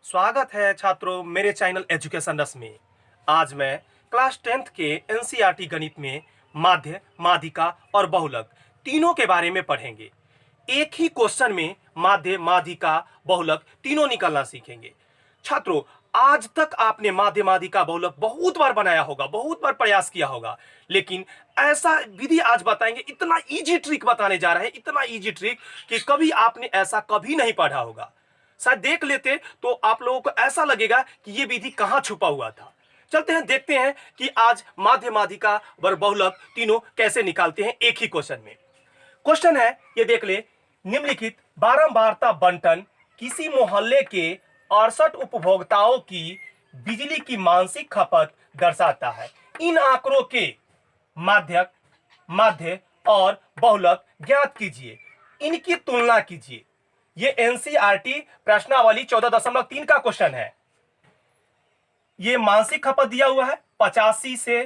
स्वागत है छात्रों मेरे चैनल एजुकेशन रस में। आज मैं क्लास 10th के एनसीईआरटी गणित में माध्य, माध्यिका और बहुलक तीनों के बारे में पढ़ेंगे। एक ही क्वेश्चन में माध्य, माध्यिका, बहुलक तीनों निकालना सीखेंगे। छात्रों, आज तक आपने माध्य, माध्यिका, बहुलक बहुत बार बनाया होगा, बहुत बार प्रयास किया होगा, लेकिन ऐसा विधि आज बताएंगे। इतना इजी ट्रिक बताने जा रहे हैं, इतना इजी ट्रिक कि कभी आपने ऐसा कभी नहीं पढ़ा होगा। शायद देख लेते तो आप लोगों को ऐसा लगेगा कि ये विधि कहां छुपा हुआ था। चलते हैं, देखते हैं कि आज माध्य, माध्यिका व बहुलक तीनों कैसे निकालते हैं एक ही क्वेश्चन में। क्वेश्चन है, ये देख ले, निम्नलिखित बारंबारता बंटन किसी मोहल्ले के 68 उपभोक्ताओं की बिजली की मासिक खपत दर्शाता है। इन आंकड़ों के माध्यक, माध्य और बहुलक ज्ञात कीजिए, इनकी तुलना कीजिए। ये एनसीईआरटी प्रश्नावली 14.3 का क्वेश्चन है। ये मासिक खपत दिया हुआ है 65 से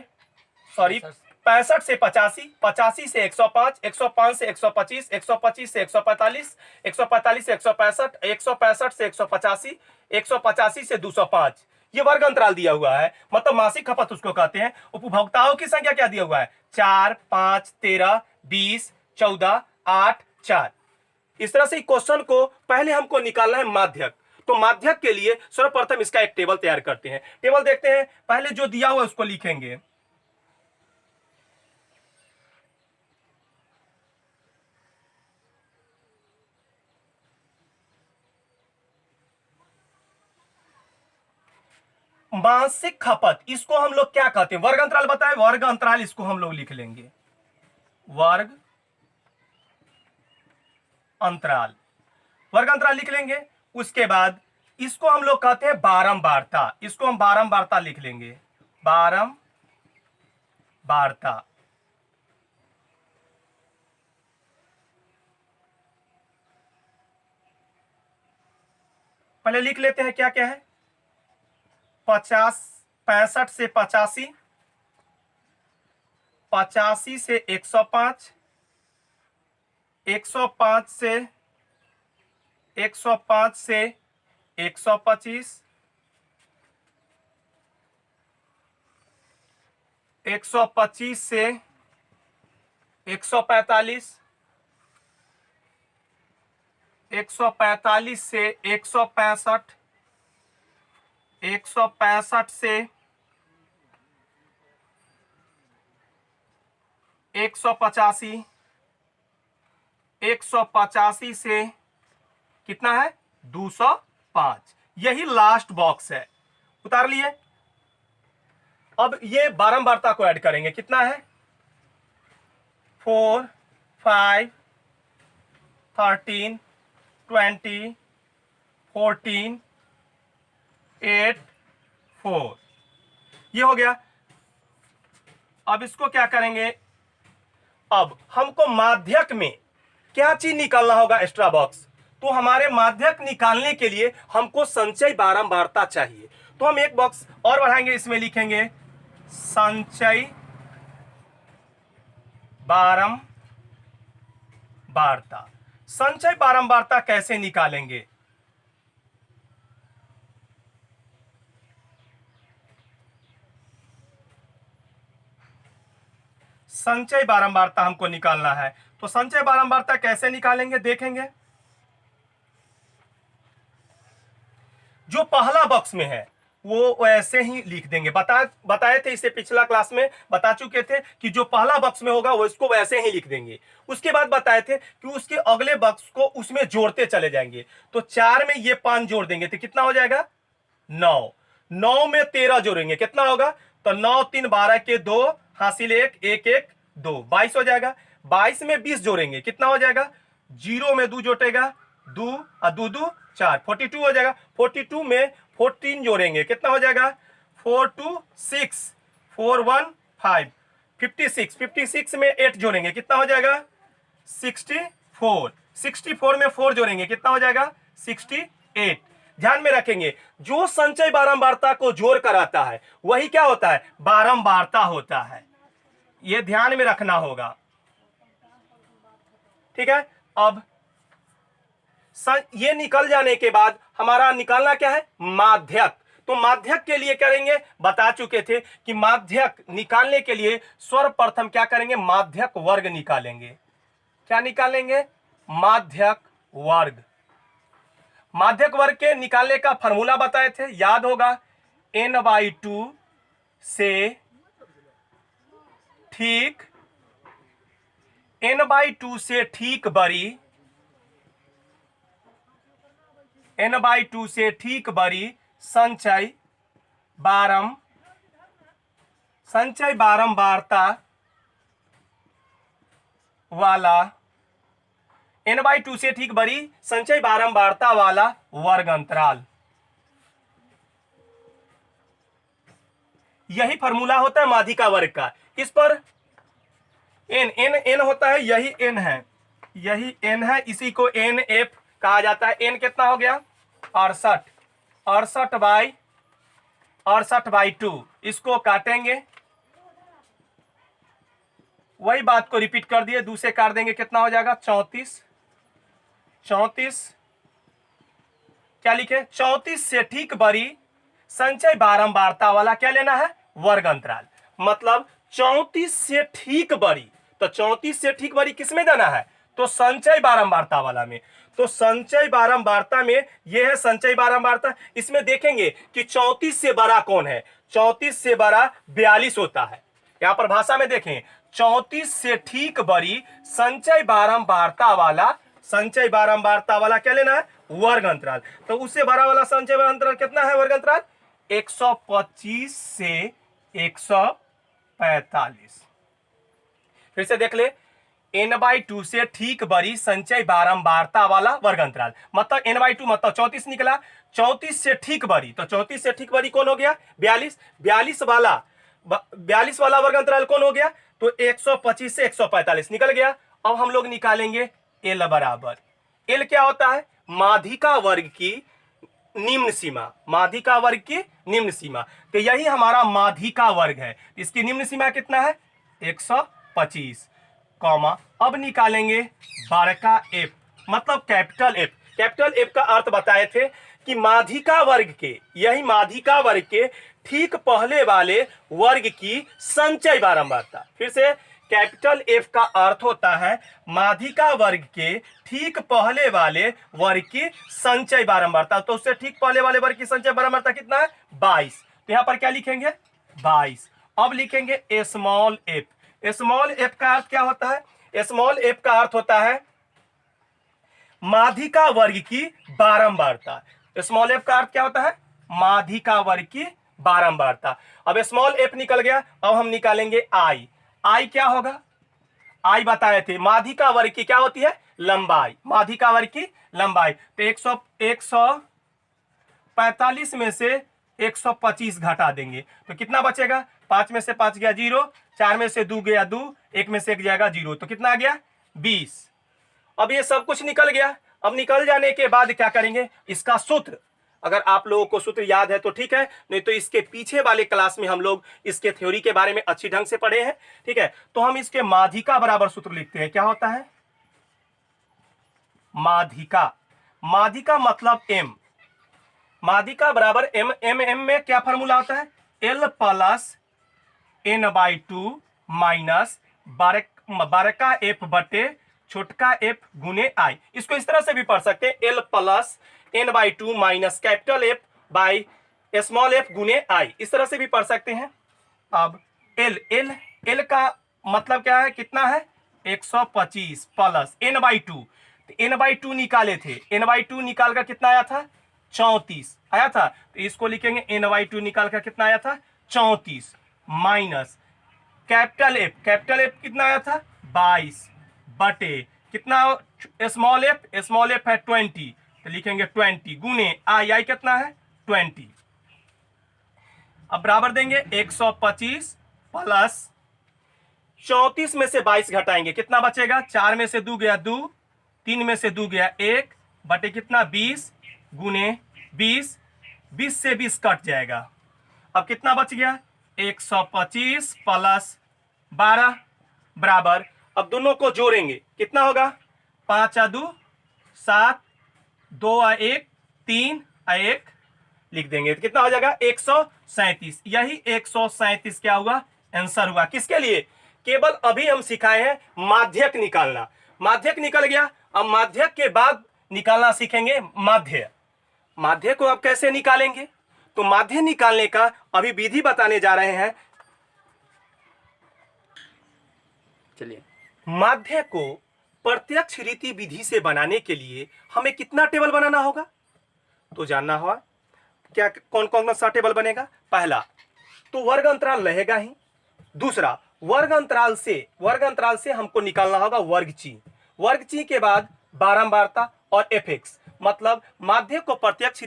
85, 85 से 105, 105 से 125, 125 से 145, 145 से 165, 165 से 185, 185 से 205। ये वर्ग अंतराल दिया हुआ है, मतलब मासिक खपत उसको कहते हैं। उपभोक्ताओं की संख्या क्या दिया हुआ है? 4, 5, 13, 20, 14, 8, 4। इस तरह से क्वेश्चन को पहले हमको निकालना है माध्यक। तो माध्यक के लिए सर्वप्रथम इसका एक टेबल तैयार करते हैं। टेबल देखते हैं, पहले जो दिया हुआ है उसको लिखेंगे। मासिक खपत, इसको हम लोग क्या कहते हैं? वर्ग अंतराल बताए, वर्ग अंतराल इसको हम लोग लिख लेंगे, वर्ग अंतराल, वर्ग अंतराल लिख लेंगे। उसके बाद इसको हम लोग कहते हैं बारंबारता, इसको हम बारंबारता लिख लेंगे, बारंबारता। पहले लिख लेते हैं क्या क्या है। 65 से 85, 85 से 105, 105 से 105 से 125, 125 से 145, 145 से 165, 165 से 185, 185 से कितना है? 205। यही लास्ट बॉक्स है, उतार लिए। अब ये बारंबारता को ऐड करेंगे, कितना है? 4, 5, 13, 20, 14, 8, 4। ये हो गया। अब इसको क्या करेंगे? अब हमको माध्यक में क्या चीज निकालना होगा? Extra box. तो हमारे माध्यक निकालने के लिए हमको संचय बारंबारता चाहिए। तो हम एक बॉक्स और बढ़ाएंगे, इसमें लिखेंगे संचय बारंबारता। संचय बारंबारता कैसे निकालेंगे? संचय बारंबारता हमको निकालना है, तो संचय बारंबारता कैसे निकालेंगे देखेंगे। जो पहला बॉक्स में है वो वैसे ही लिख देंगे। बताए थे, इसे पिछला क्लास में बता चुके थे कि जो पहला बॉक्स में होगा वो इसको वैसे ही लिख देंगे। उसके बाद बताए थे कि उसके अगले बॉक्स को उसमें जोड़ते चले जाएंगे। तो 4 में ये 5 जोड़ देंगे तो कितना हो जाएगा? 9। 9 में 13 जोड़ेंगे, कितना होगा? तो 9 3 12 के 2 हासिल 1, 1 1 2, 22 हो जाएगा। 22 में 20 जोड़ेंगे, कितना हो जाएगा? 0 में 2 जोड़ेगा, 2 और 2 2 4, 42 हो जाएगा। 42 में 14 जोड़ेंगे, कितना हो जाएगा? 4 2 6, 4 1 5, 56। 56 में 8 जोड़ेंगे, कितना हो जाएगा? 64। 64 में 4 जोड़ेंगे, कितना हो जाएगा? 68। ध्यान में रखेंगे, जो संचय बारंबारता को जोड़ कर आता है वही क्या होता है? बारंबारता होता है। यह ध्यान में रखना होगा, ठीक है। अब ये निकल जाने के बाद हमारा निकालना क्या है, माध्यक। तो माध्यक के लिए करेंगे, बता चुके थे कि माध्यक निकालने के लिए सर्वप्रथम क्या करेंगे, माध्यक वर्ग निकालेंगे। क्या निकालेंगे, माध्यक वर्ग। माध्यक वर्ग के निकालने का फॉर्मूला बताए थे, याद होगा, n/2 से ठीक n/2 से ठीक बड़ी, n/2 से ठीक बड़ी संचय बारंबारता वाला, n/2 से ठीक बड़ी संचय बारंबारता वाला वर्ग अंतराल। यही फॉर्मूला होता है माध्यिका वर्ग का। इस पर n होता है, यही n है, यही n है, इसी को nf कहा जाता है। n कितना हो गया, 68/2। इसको काटेंगे, वही बात को रिपीट कर दिए, दूसरे काट देंगे, कितना हो जाएगा, 34। क्या लिखे, 34 से ठीक बड़ी संचय बारंबारता वाला क्या लेना है, वर्ग अंतराल। मतलब 34 से ठीक बड़ी, तो 34 से ठीक बड़ी किसमें देना है, तो संचय बारंबारता वाला में। तो संचय बारंबारता में यह है संचय बारंबारता। इसमें देखेंगे कि 34 से बड़ा कौन है, 34 से बड़ा 42 होता है। यहां पर भाषा में देखें, 34 से ठीक बड़ी संचय बारंबारता वाला क्या लेना है, वर्ग अंतराल। तो उससे बड़ा वाला संचय अंतराल कितना है, वर्ग अंतराल 125 से 145। फिर से देख ले, n/2 से ठीक बड़ी संचय बारंबारता वाला वर्ग अंतराल, मतलब n/2 मतलब 34 निकला, 34 से ठीक बड़ी, तो 34 से ठीक बड़ी कौन हो गया, 42। 42 वाला वर्ग अंतराल कौन हो गया, तो 125 से 145 निकल गया। अब हम लोग निकालेंगे l बराबर, l क्या होता है, माध्यिका वर्ग की निम्न सीमा, माध्यिका वर्ग की निम्न सीमा। तो यही हमारा माध्यिका वर्ग है, इसकी निम्न सीमा कितना है, 125, कॉमा। अब निकालेंगे बड़का f, मतलब कैपिटल F। कैपिटल F का अर्थ बताए थे कि माध्यिका वर्ग के, यही माध्यिका वर्ग के ठीक पहले वाले वर्ग की संचय बारंबारता। फिर से, कैपिटल F का अर्थ होता है माध्यिका वर्ग के ठीक पहले वाले वर्ग की संचय बारंबारता। तो उससे ठीक पहले वाले वर्ग की संचय बारंबारता कितना है, 22। तो यहां पर क्या लिखेंगे, 22। अब लिखेंगे स्मॉल f। स्मॉल f का अर्थ क्या होता है, स्मॉल f का अर्थ होता है माध्यिका वर्ग की बारंबारता। स्मॉल f का अर्थ क्या होता है, माध्यिका वर्ग की बारंबारता। अब स्मॉल f निकल गया, अब हम निकालेंगे i। i क्या होगा, i बताए थे माध्यिका वर्ग की क्या होती है, लंबाई, माध्यिका वर्ग की लंबाई। तो 145 में से 125 घटा देंगे तो कितना बचेगा, 5 में से 5 गया 0, 4 में से 2 गया 2, 1 में से 1 जाएगा 0, तो कितना आ गया, 20। अब ये सब कुछ निकल गया। अब निकल जाने के बाद क्या करेंगे, इसका सूत्र, अगर आप लोगों को सूत्र याद है तो ठीक है, नहीं तो इसके पीछे वाले क्लास में हम लोग इसके थ्योरी के बारे में अच्छी ढंग से पढ़े हैं, ठीक है। तो हम इसके माध्यिका बराबर सूत्र लिखते हैं, क्या होता है, माध्यिका मतलब m, माध्यिका बराबर m। m में क्या फॉर्मूला होता है, l प्लस n/2 माइनस बड़का f बटे छोटका f गुने i। इसको इस तरह से भी पढ़ सकते हैं, l plus n/2 minus capital F by small f गुने i, इस तरह से भी पढ़ सकते हैं। अब l का मतलब क्या है, कितना है, 125 प्लस n/2, n/2 निकाले थे, n/2 निकाल कर कितना आया था, 34 आया था। तो इसको लिखेंगे n/2 निकाल कर कितना आया था, 34 माइनस कैपिटल F कितना आया था, 22 बटे कितना, स्मॉल f है 20, तो लिखेंगे 20 गुने i कितना है, 20। अब बराबर देंगे 125 प्लस 34 में से 22 घटाएंगे, कितना बचेगा, 4 में से 2 गया 2, 3 में से 2 गया 1 बटे कितना, 20 गुने 20, 20 से 20 कट जाएगा। अब कितना बच गया, 125 प्लस 12 बराबर, अब दोनों को जोड़ेंगे, कितना होगा, 5 या 2 7, 2 आ 1, 3 आ 1 लिख देंगे तो कितना हो जाएगा 137। यही 137 क्या हुआ आंसर हुआ। किसके लिए? केवल अभी हम सिखाए हैं माध्यक निकालना। माध्यक निकल गया, अब माध्यक के बाद निकालना सीखेंगे माध्य। माध्य को अब कैसे निकालेंगे? तो माध्य निकालने का अभी विधि बताने जा रहे हैं। चलिए, माध्य को प्रत्यक्ष रीति विधि से बनाने के लिए हमें कितना टेबल बनाना होगा तो जानना होगा। क्या कौन कौन सा टेबल बनेगा? पहला तो वर्ग अंतराल रहेगा ही। दूसरा वर्ग अंतराल से हमको निकालना होगा वर्गची। वर्गची के बाद बारंबारता और एफएक्स। मतलब माध्य को प्रत्यक्ष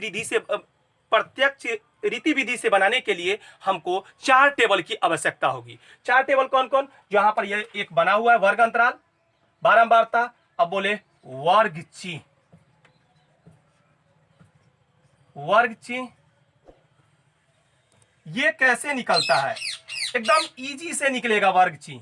रीति विधि से बनाने के लिए हमको 4 टेबल की आवश्यकता होगी। 4 टेबल कौन कौन? जहां पर यह एक बना हुआ है वर्ग अंतराल, बारंबारता, अब बोले वर्गची। ये कैसे निकलता है? एकदम इजी से निकलेगा वर्गची।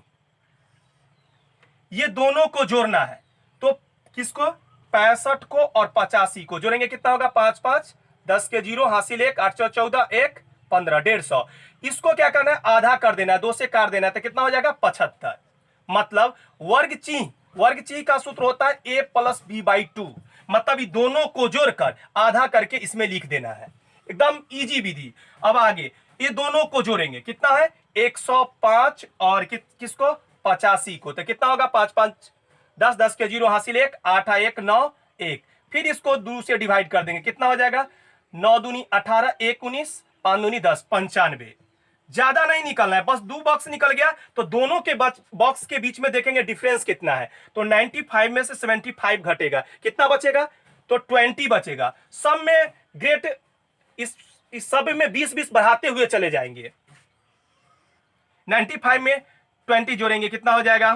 ये दोनों को जोड़ना है तो किसको? 65 को और 85 को जोड़ेंगे, कितना होगा? 5 5 10 के 0 हासिल 1 8 14 1 15 150। इसको क्या करना है? आधा कर देना है, 2 से काट देना है तो कितना हो जाएगा? 75। मतलब वर्गची का सूत्र होता है a + b/2। मतलब ये दोनों को जोड़कर आधा करके इसमें लिख देना है। एकदम इजी विधि। अब आगे ये दोनों को जोड़ेंगे, कितना है? 105 और किसको? 85 को। तो कितना होगा? 5 5 10 10 के 0 हासिल 1 8 1 9 1। फिर इसको 2 से डिवाइड कर देंगे, कितना हो जाएगा? 9 दूनी 18 1 19 5 दूनी 10 95। ज्यादा नहीं निकलना है, बस 2 बॉक्स निकल गया तो दोनों के बॉक्स के बीच में देखेंगे डिफरेंस कितना है। तो 95 में से 75 घटेगा, कितना बचेगा? तो 20 बचेगा। सब में ग्रेट इस सब में 20 बढ़ाते हुए चले जाएंगे। 95 में 20 जोड़ेंगे, कितना हो जाएगा?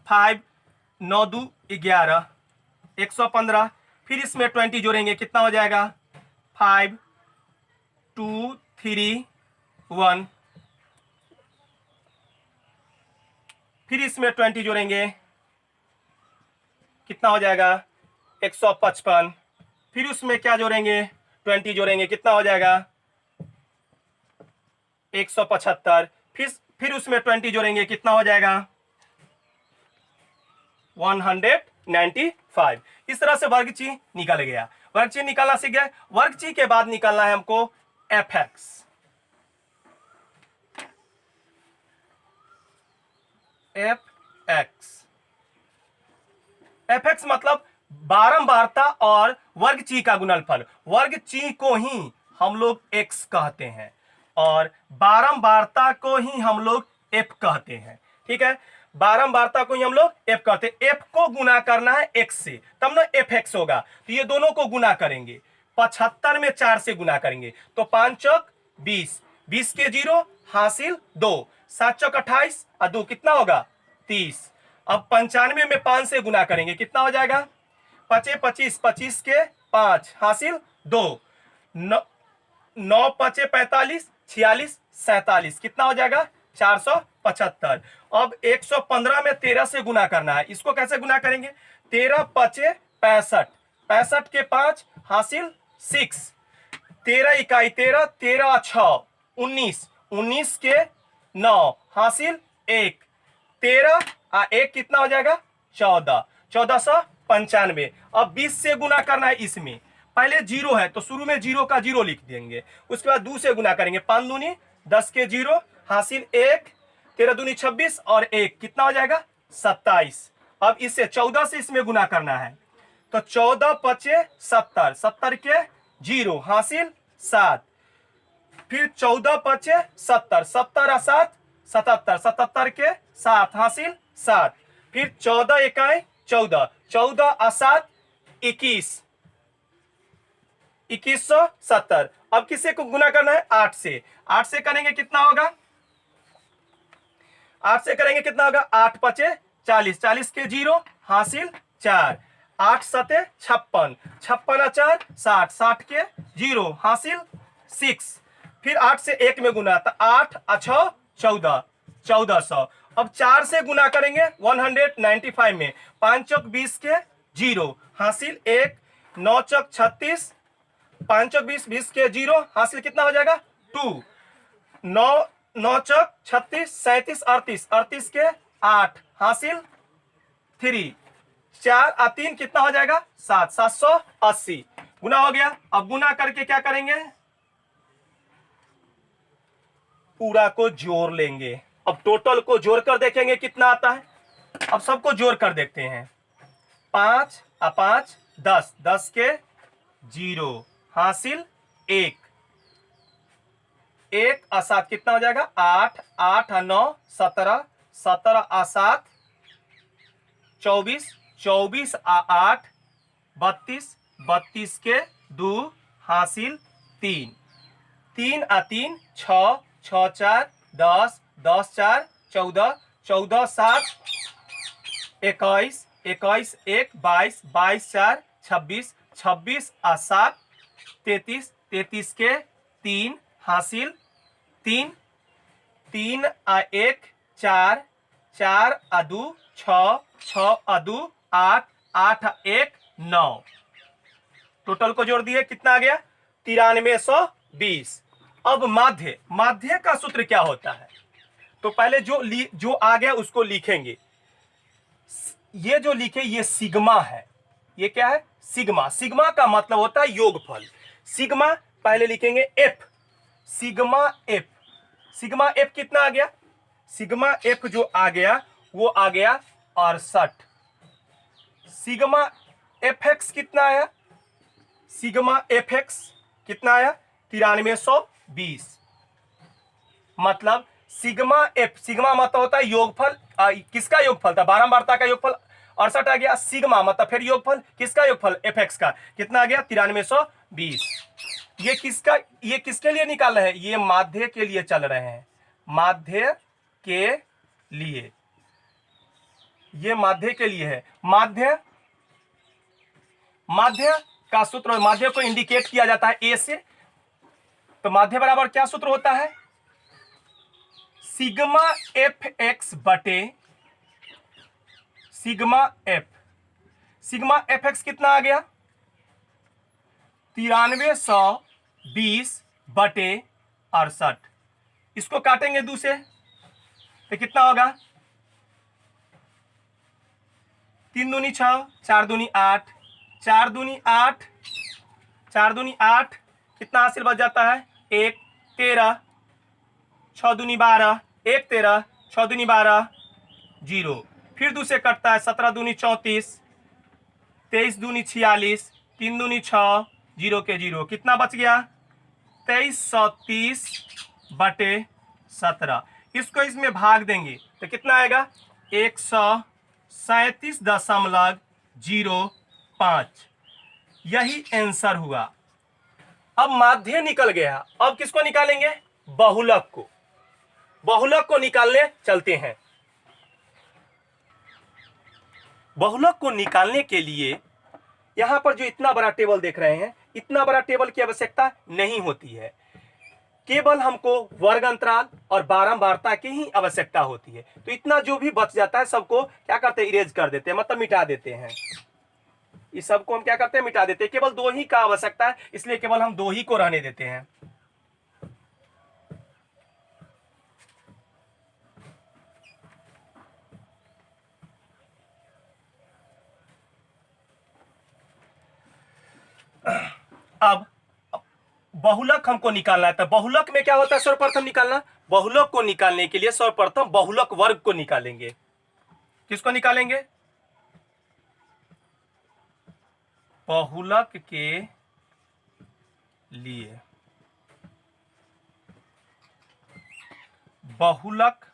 5 9 2 11 115। फिर इसमें 20 जोड़ेंगे, कितना हो जाएगा? 5 2 3 1। फिर इसमें 20 जोड़ेंगे, कितना हो जाएगा? 155। फिर उसमें क्या जोड़ेंगे? 20 जोड़ेंगे, कितना हो जाएगा? 175। फिर उसमें 20 जोड़ेंगे, कितना हो जाएगा? 195। इस तरह से वर्गची निकल गया। वर्गची निकालना सीख गए। वर्गची के बाद निकालना है हमको एफएक्स। एफएक्स मतलब बारंबारता और वर्गची का गुणनफल। वर्गची को ही हम लोग एक्स कहते हैं और बारंबारता को ही हम लोग एफ कहते हैं। ठीक है, बारंबारता को ही हम लोग एफ कहते हैं। एफ को गुना करना है एक्स से, तब ना एफ एक्स होगा। तो ये दोनों को गुना करेंगे, 75 में 4 से गुना करेंगे तो 5 चौक 20 20 के 0 हासिल 2 7 चौक 28 और 2 कितना होगा? 30। अब 95 में 5 से गुना करेंगे, कितना हो जाएगा? 5 25 25 के 5 हासिल 2 9 5 45 46 47 कितना हो जाएगा? 475। अब 115 में 13 से गुना करना है। इसको कैसे गुना करेंगे? 13 5 65 65 के 5 हासिल 6 13 इकाई 13 13 6 19 19 के 9 हासिल 1 13 और 1 कितना हो जाएगा? 14 1495। अब 20 से गुना करना है। इसमें पहले 0 है तो शुरू में 0 का 0 लिख देंगे, उसके बाद 2 से गुना करेंगे। 5 दूनी 10 के 0 हासिल 1 13 दूनी 26 और 1 कितना हो जाएगा? 27। अब इससे 14 से इसमें गुना करना है तो 14 5 70 70 के 0 हासिल 7। फिर 14 5 70 70 और 7 77 77 के 7 हासिल 7। फिर 14 इकाई 14 14 और 7 21 2170। अब किससे को गुना करना है? 8 से। 8 से करेंगे कितना होगा? 8 से करेंगे कितना होगा? 8 5 40 40 के 0 हासिल 4 8 7 56 56 और 4 60 60 के 0 हासिल 6। फिर 8 से 1 में गुना तो 8 और 6 14 1400। अब 4 से गुना करेंगे 195 में 5 चौक 20 के 0 हासिल 1 9 चौक 36, 5 चौक 20, 20 के 0, हासिल कितना हो जाएगा 2। 9 चौक 36, 37, 38, 38 के 8, हासिल 3। 4 और 3 कितना हो जाएगा 7, 780 गुना हो गया। अब गुना करके क्या करेंगे, पूरा को जोड़ लेंगे। अब टोटल को जोड़कर देखेंगे कितना आता है। अब सबको जोड़ कर देखते हैं। 5 और 5 10, 10 के 0, हासिल 1। 1 और 7 कितना हो जाएगा 8, 8 और 9 17, 17 और 7 24, 24 और 8 32, 32 के 2, हासिल 3। 3 और 3 6, 6 4 10, 10 4 14, 14 7 21, 21 1 22, 22 4 26, 26 और 7 33, 33 के 3, हासिल 3। 3 और 1 4, 4 और 2 6, 6 और 2 8, 8 और 1 9। टोटल को जोड़ दिए कितना आ गया 9320। अब माध्य, माध्य का सूत्र क्या होता है, तो पहले जो आ गया उसको लिखेंगे। ये जो लिखे ये सिग्मा है, ये क्या है सिग्मा। सिग्मा का मतलब होता है योगफल। सिग्मा पहले लिखेंगे F, sigma F. Sigma F कितना आ गया, सिग्मा एफ जो आ गया वो आ गया 68। सिग्मा एफ एक्स कितना आया, सिग्मा एफ एक्स कितना आया 9320। मतलब सिग्मा एफ, सिग्मा मतलब होता है योगफल, किसका योगफल था बारंबारता का योगफल 68 आ गया। सिग्मा मतलब फिर योगफल किसका योगफल एफ एक्स का कितना आ गया 9320। ये किसके लिए निकाल रहे हैं, ये माध्य के लिए चल रहे हैं, माध्य के लिए, ये माध्य के लिए है। माध्य, माध्य का सूत्र, माध्य को इंडिकेट किया जाता है ए से, तो माध्य बराबर क्या सूत्र होता है सिग्मा एफ एक्स बटे sigma F. Sigma F x कितना आ गया 9320 बटे 68। इसको काटेंगे 2 से तो कितना होगा 3 दूनी 6, 4 दूनी 8, 4 दूनी 8, 4 दूनी 8 कितना हासिल बच जाता है 1 13, 6 दूनी 12, 1 13, 6 दूनी 12 0। फिर 2 से कटता है 17 दूनी 34, 23 दूनी 46, 3 दूनी 6 0 के 0 कितना बच गया 2330 बटे 17। इसको इसमें भाग देंगे तो कितना आएगा 137.05। यही आंसर हुआ। अब माध्य निकल गया, अब किसको निकालेंगे बहुलक को। बहुलक को निकालने चलते हैं। बहुलक को निकालने के लिए यहां पर जो इतना बड़ा टेबल देख रहे हैं, इतना बड़ा टेबल की आवश्यकता नहीं होती है, केवल हमको वर्ग अंतराल और बारंबारता की ही आवश्यकता होती है। तो इतना जो भी बच जाता है सबको क्या करते हैं इरेज कर देते हैं, मतलब मिटा देते हैं। इस सबको हम क्या करते हैं मिटा देते हैं। केवल 2 ही का आवश्यकता है, इसलिए केवल हम 2 ही को रहने देते हैं। अब बहुलक हमको निकालना है, तो बहुलक में क्या होता है सर्वप्रथम निकालना। बहुलक को निकालने के लिए सर्वप्रथम बहुलक वर्ग को निकालेंगे। किसको निकालेंगे बहुलक के लिए बहुलक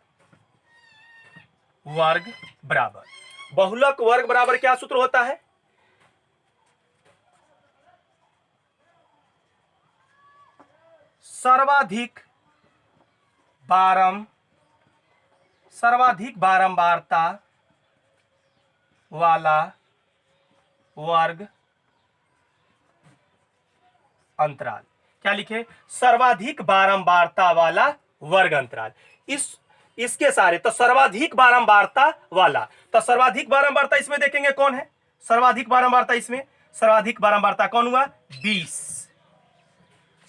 वर्ग बराबर, बहुलक वर्ग बराबर क्या सूत्र होता है सर्वाधिक बारंबारता वाला वर्ग अंतराल। क्या लिखे सर्वाधिक बारंबारता वाला वर्ग अंतराल। इसके सारे तो सर्वाधिक बारंबारता वाला, तो सर्वाधिक बारंबारता इसमें देखेंगे कौन है सर्वाधिक बारंबारता इसमें सर्वाधिक बारंबारता कौन हुआ? 20।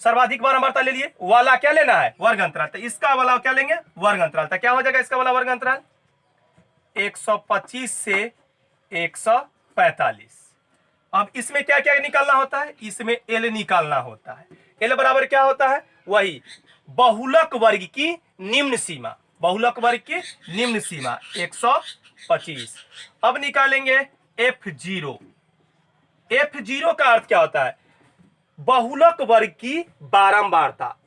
सर्वाधिक बारंबारता ले लिए, वाला क्या लेना है? वर्ग अंतराल। तो इसका वाला क्या लेंगे? वर्ग अंतराल। तो क्या हो जाएगा इसका वाला वर्ग अंतराल? 125 से 145। अब इसमें क्या क्या निकालना होता है? इसमें एल निकालना होता है। एल बराबर क्या होता है? वही बहुलक वर्ग की निम्न सीमा, बहुलक वर्ग की निम्न सीमा 125। अब निकालेंगे F0। F0 का अर्थ क्या होता है? बहुलक वर्ग की बारंबारता।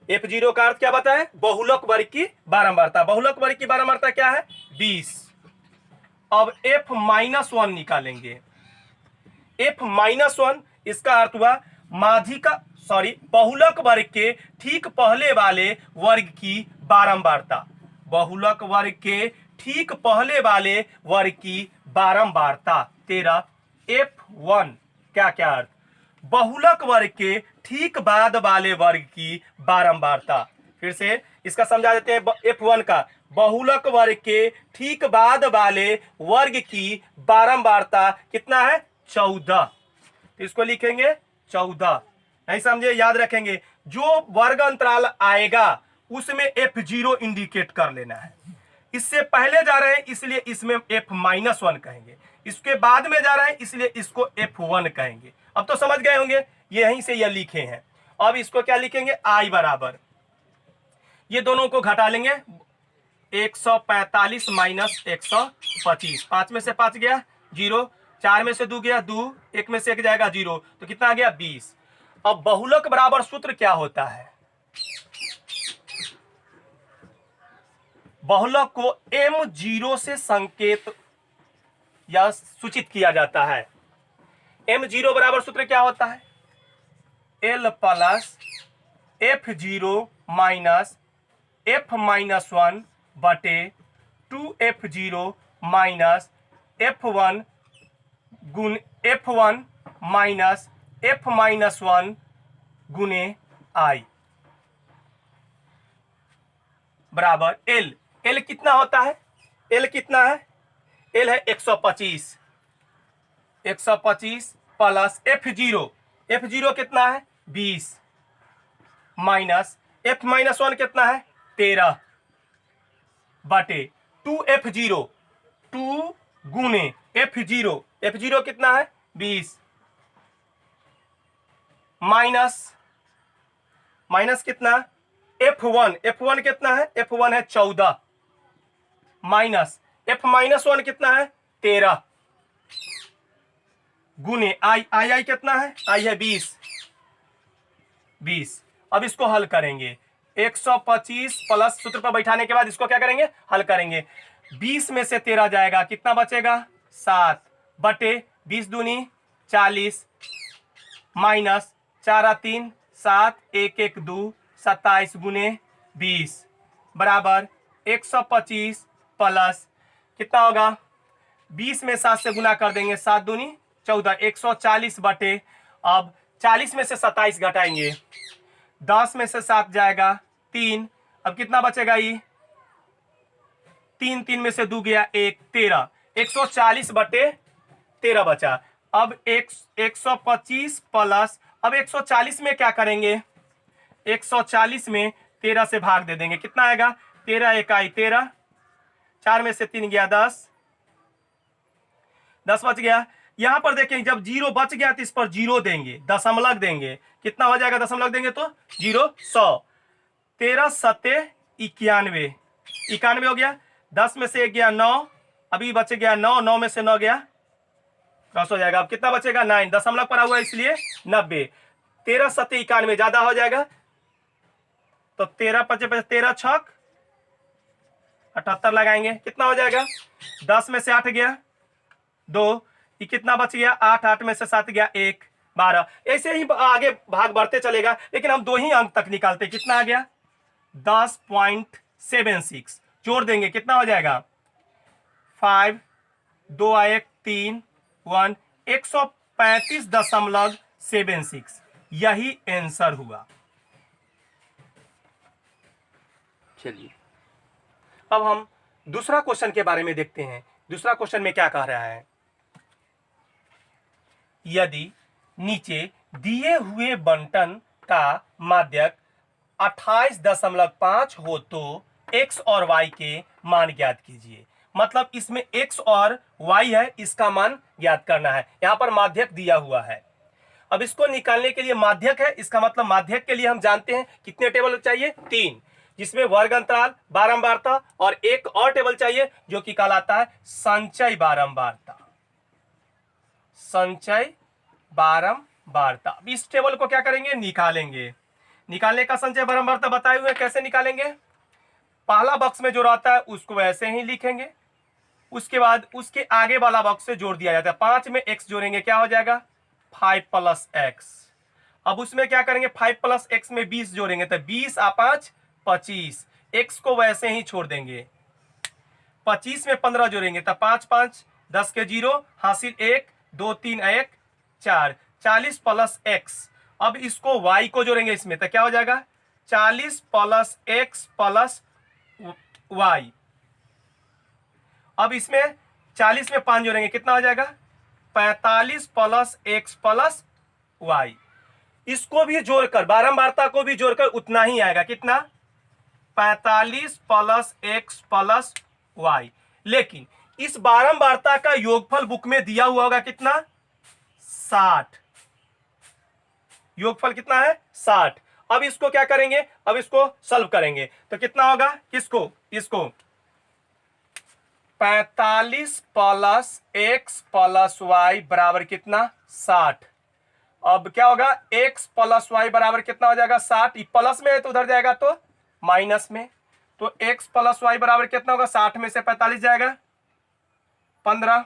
F0 का अर्थ क्या बताया है? बहुलक वर्ग की बारंबारता। बहुलक वर्ग की बारंबारता क्या है? 20। अब F-1 निकालेंगे। F-1 इसका अर्थ हुआ माध्यिका बहुलक वर्ग के ठीक पहले वाले वर्ग की बारंबारता। बहुलक वर्ग के ठीक पहले वाले वर्ग की बारंबारता 13। F1 क्या क्या अर्थ? बहुलक वर्ग के ठीक बाद वाले वर्ग की बारंबारता। फिर से इसका समझा देते हैं। F1 का बहुलक वर्ग के ठीक बाद वाले वर्ग की बारंबारता कितना है? 14। तो इसको लिखेंगे 14। नहीं समझे? याद रखेंगे, जो वर्ग अंतराल आएगा उसमें F0 इंडिकेट कर लेना है। इससे पहले जा रहे हैं इसलिए इसमें F-1 कहेंगे, इसके बाद में जा रहे हैं इसलिए इसको F1 कहेंगे। अब तो समझ गए होंगे, यहीं से यह लिखे हैं। अब इसको क्या लिखेंगे? I बराबर, ये दोनों को घटा लेंगे, 145 माइनस 125। 5 में से 5 गया 0, 4 में से 2 गया 2, 1 में से 1 जाएगा 0, तो कितना आ गया? 20। अब बहुलक बराबर सूत्र क्या होता है? बहुलक को M0 से संकेत या सूचित किया जाता है। M0 बराबर सूत्र क्या होता है? L plus F0 minus F-1 बटे 2F0 माइनस F1 गुण F1 माइनस F-1 गुने I बराबर L। L कितना होता है? L कितना है? L है 125। 125 प्लस F0, F0 कितना है? 20 माइनस F-1 कितना है? 13 बटे 2F0, 2 गुने F0, F0 कितना है? 20 माइनस कितना? F1, F1 कितना है? F1 है 14 माइनस F-1 कितना है? 13 गुने I कितना है? I है 20। अब इसको हल करेंगे। 125 प्लस सूत्र पर बैठाने के बाद इसको क्या करेंगे? हल करेंगे। 20 में से 13 जाएगा, कितना बचेगा? 7 बटे 20 दूनी 40 माइनस 4 3 7 1 1 2 27 गुने 20 बराबर 125 प्लस कितना होगा? 20 में 7 से गुना कर देंगे, 7 दूनी 14, 140 बटे, अब 40 में से 27 घटाएंगे, 10 में से 7 जाएगा 3, अब कितना बचेगा? ये 3 में से 2 गया 1, 13, 140 बटे 13 बचा। अब 125 प्लस, अब 140 में क्या करेंगे? 140 में 13 से भाग दे देंगे, कितना आएगा? 13 इकाई 13, 4 में से 3 गया 10 बच गया। यहां पर देखें, जब 0 बच गया तो इस पर 0 देंगे, दशमलव देंगे, कितना हो जाएगा? दशमलव देंगे तो 0 100, 13 सत्ते 91, 91 हो गया। 10 में से 1 गया 9, अभी बच गया 9, 9 में से 9 गया 10 हो जाएगा। अब कितना बचेगा? 9, दशमलव पड़ा हुआ इसलिए 90, 13 सत्ते 91 ज्यादा हो जाएगा, तो 13 पचे 13 छक 78 लगाएंगे, कितना हो जाएगा? 10 में से 8 गया 2, ये कितना बच गया? 8, 8 में से 7 गया 1, 12। ऐसे ही आगे भाग बढ़ते चलेगा, लेकिन हम 2 ही अंक तक निकालते। कितना आ गया? 10.76 जोड़ देंगे, कितना हो जाएगा? 5 2 1 3 1 135.76। यही आंसर हुआ। चलिए अब हम दूसरा क्वेश्चन के बारे में देखते हैं। दूसरा क्वेश्चन में क्या कह रहा है? यदि नीचे दिए हुए बंटन का माध्यक 28.5 हो तो x और y के मान ज्ञात कीजिए। मतलब इसमें x और y है, इसका मान ज्ञात करना है। यहां पर माध्यक दिया हुआ है। अब इसको निकालने के लिए माध्यक है, इसका मतलब माध्यक के लिए हम जानते हैं कितने टेबल चाहिए, 3, जिसमें वर्ग अंतराल, बारंबारता और एक और टेबल चाहिए जो कि कहलाता है संचय बारंबारता। संचय बारंबारता। अब इस टेबल को क्या करेंगे, निकालेंगे। निकालने का संचय बारंबारता बताए हुए, कैसे निकालेंगे, पहला बॉक्स में जो रहता है उसको वैसे ही लिखेंगे, उसके बाद उसके आगे वाला बॉक्स से जोड़ दिया जाता है। 5 में x जोड़ेंगे, क्या हो जाएगा, 5 + x। अब उसमें क्या करेंगे, 5 + x में 20 जोड़ेंगे तो 20 आ 5 25, x को वैसे ही छोड़ देंगे। 25 में 15 जोड़ेंगे तो 5 5 10 के 0 हासिल 1 2 3 1 4, 40 + x। अब इसको y को जोड़ेंगे इसमें तो क्या हो जाएगा, 40 + x + y। अब इसमें 40 में 5 जोड़ेंगे, कितना हो जाएगा, 45 + x + y। इसको भी जोड़कर, बारंबारता को भी जोड़कर उतना ही आएगा, कितना, 45 + x + y। लेकिन इस बारंबारता का योगफल बुक में दिया हुआ होगा कितना, 60। योगफल कितना है, 60। अब इसको क्या करेंगे, अब इसको सॉल्व करेंगे तो कितना होगा, किसको, इसको 45 + x + y बराबर कितना, 60। अब क्या होगा, x + y बराबर कितना हो जाएगा, 60। प्लस में है तो उधर जाएगा तो माइनस में, तो x + y बराबर कितना होगा, 60 में से 45 जाएगा 15,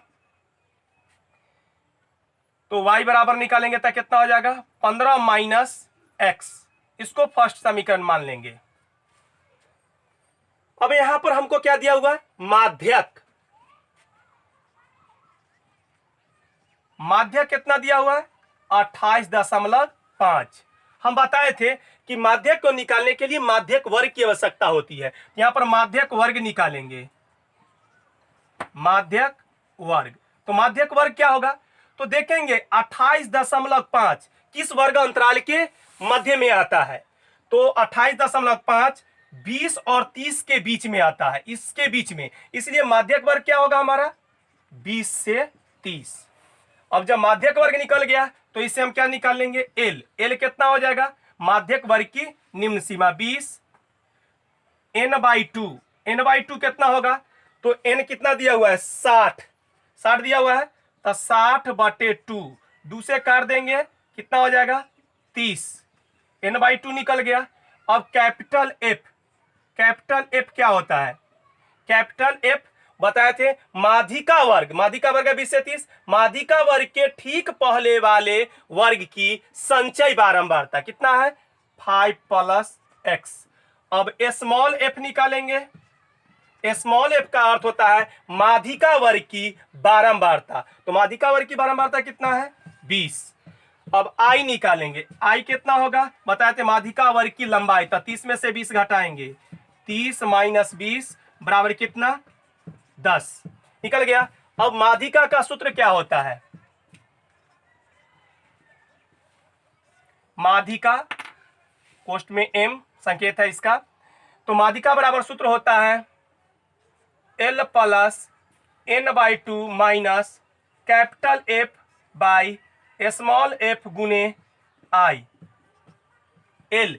तो y बराबर निकालेंगे तो कितना हो जाएगा, 15 - x। इसको फर्स्ट समीकरण मान लेंगे। अब यहां पर हमको क्या दिया हुआ है, माध्यक। माध्यक कितना दिया हुआ है, 28.5। हम बताए थे कि माध्यक को निकालने के लिए माध्यक वर्ग की आवश्यकता होती है। यहां पर माध्यक वर्ग निकालेंगे, माध्यक वर्ग। तो माध्यक वर्ग क्या होगा, तो देखेंगे 28.5 किस वर्ग अंतराल के मध्य में आता है, तो 28.5 20 और 30 के बीच में आता है, इसके बीच में, इसलिए माध्यक वर्ग क्या होगा हमारा, 20 से 30। अब जब माध्यक वर्ग निकल गया तो इसे हम क्या निकाल लेंगे, एल। एल कितना हो जाएगा, माध्यक वर्ग की निम्न सीमा 20, n/2। n/2 कितना होगा, तो n कितना दिया हुआ है, 60। 60 दिया हुआ है तो 60/2, 2 से काट देंगे, कितना हो जाएगा, 30। n/2 निकल गया। अब कैपिटल एफ, कैपिटल एफ क्या होता है, कैपिटल एफ बताए थे माध्यिका वर्ग। माध्यिका वर्ग है 20 से 30, माध्यिका वर्ग के ठीक पहले वाले वर्ग की संचय बारंबारता कितना है, 5 + x। अब स्मॉल एफ निकालेंगे। स्मॉल एफ का अर्थ होता है माध्यिका वर्ग की बारंबारता, तो माध्यिका वर्ग की बारंबारता कितना है, 20। अब आई निकालेंगे, आई कितना होगा, बताए थे माध्यिका वर्ग की लंबाई, तो 30 में से 20 घटाएंगे, 30 - 20 बराबर कितना, 10। निकल गया। अब माध्यिका का सूत्र क्या होता है, माध्यिका कोष्ठ में m संकेत है इसका, तो माध्यिका बराबर सूत्र होता है L + n/2 minus capital F by small f गुने I। L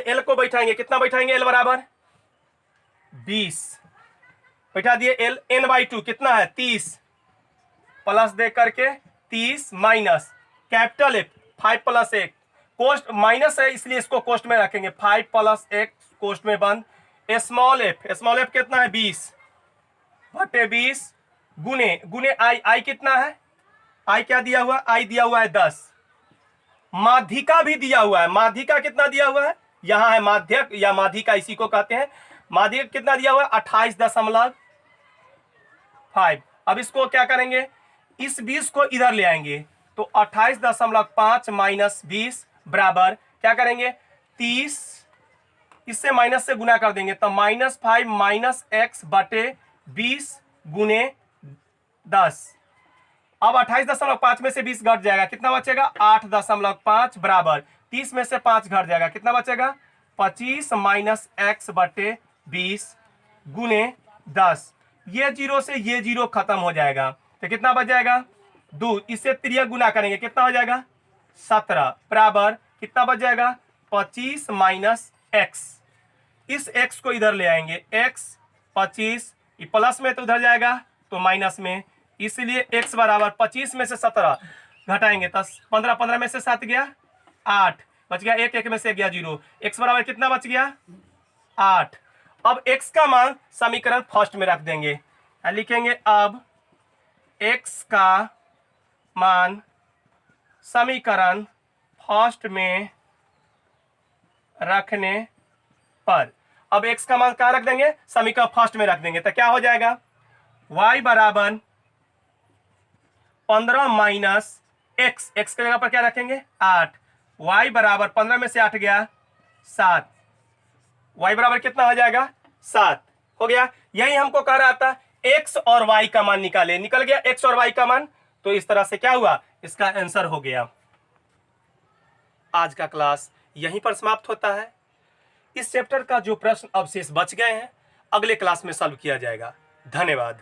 L को बैठाएंगे, कितना बैठाएंगे, L बराबर 20 बैठा दिए। L n/2 कितना है, 30, प्लस दे करके 30 माइनस कैपिटल F 5 + 1, कोष्ठ माइनस है इसलिए इसको कोष्ठ में रखेंगे, 5 + 1 कोष्ठ में बंद, स्मॉल f कितना है, 20/20 गुने आई कितना है, आई क्या दिया हुआ, आई दिया हुआ है 10। माध्यिका भी दिया हुआ है, माध्यिका कितना दिया हुआ है, यहां है माध्यक या माध्यिका इसी को कहते हैं। माध्यिका कितना दिया हुआ है, 28.5। अब इसको क्या करेंगे, इस 20 को इधर ले आएंगे, तो 28.5 - 20 बराबर क्या करेंगे, 30, इससे माइनस से गुना कर देंगे तो -5 - x/20 गुने 10। अब 28.5 में से 20 घट जाएगा, कितना बचेगा 8.5 बराबर 30 में से 5 घट जाएगा, कितना बचेगा 25 माइनस एक्स बटे 20 गुने 10। ये जीरो से ये जीरो खत्म हो जाएगा तो कितना बच जाएगा 2, इससे त्रिया गुना करेंगे कितना हो जाएगा 17 बराबर कितना बच जाएगा 25 माइनस एक्स। इस x को इधर ले आएंगे, x 25 ये प्लस में तो उधर जाएगा तो माइनस में, इसलिए x बराबर 25 में से 17 घटाएंगे 10, 15 में से 7 गया 8 बच गया, 1 में से गया 0, x बराबर कितना बच गया 8। अब x का मान समीकरण फर्स्ट में रख देंगे, लिखेंगे अब x का मान समीकरण फर्स्ट में रखने पर, अब x का मान कहां रख देंगे समीकरण फर्स्ट में रख देंगे तो क्या हो जाएगा y बराबर 15 माइनस x, x के जगह पर क्या रखेंगे 8, y बराबर 15 में से 8 गया 7, y बराबर कितना हो जाएगा 7 हो गया। यही हमको कह रहा था x और y का मान निकाले, निकल गया x और y का मान, तो इस तरह से क्या हुआ इसका आंसर हो गया। आज का क्लास यहीं पर समाप्त होता है। इस चैप्टर का जो प्रश्न अवशेष बच गए हैं अगले क्लास में सॉल्व किया जाएगा। धन्यवाद।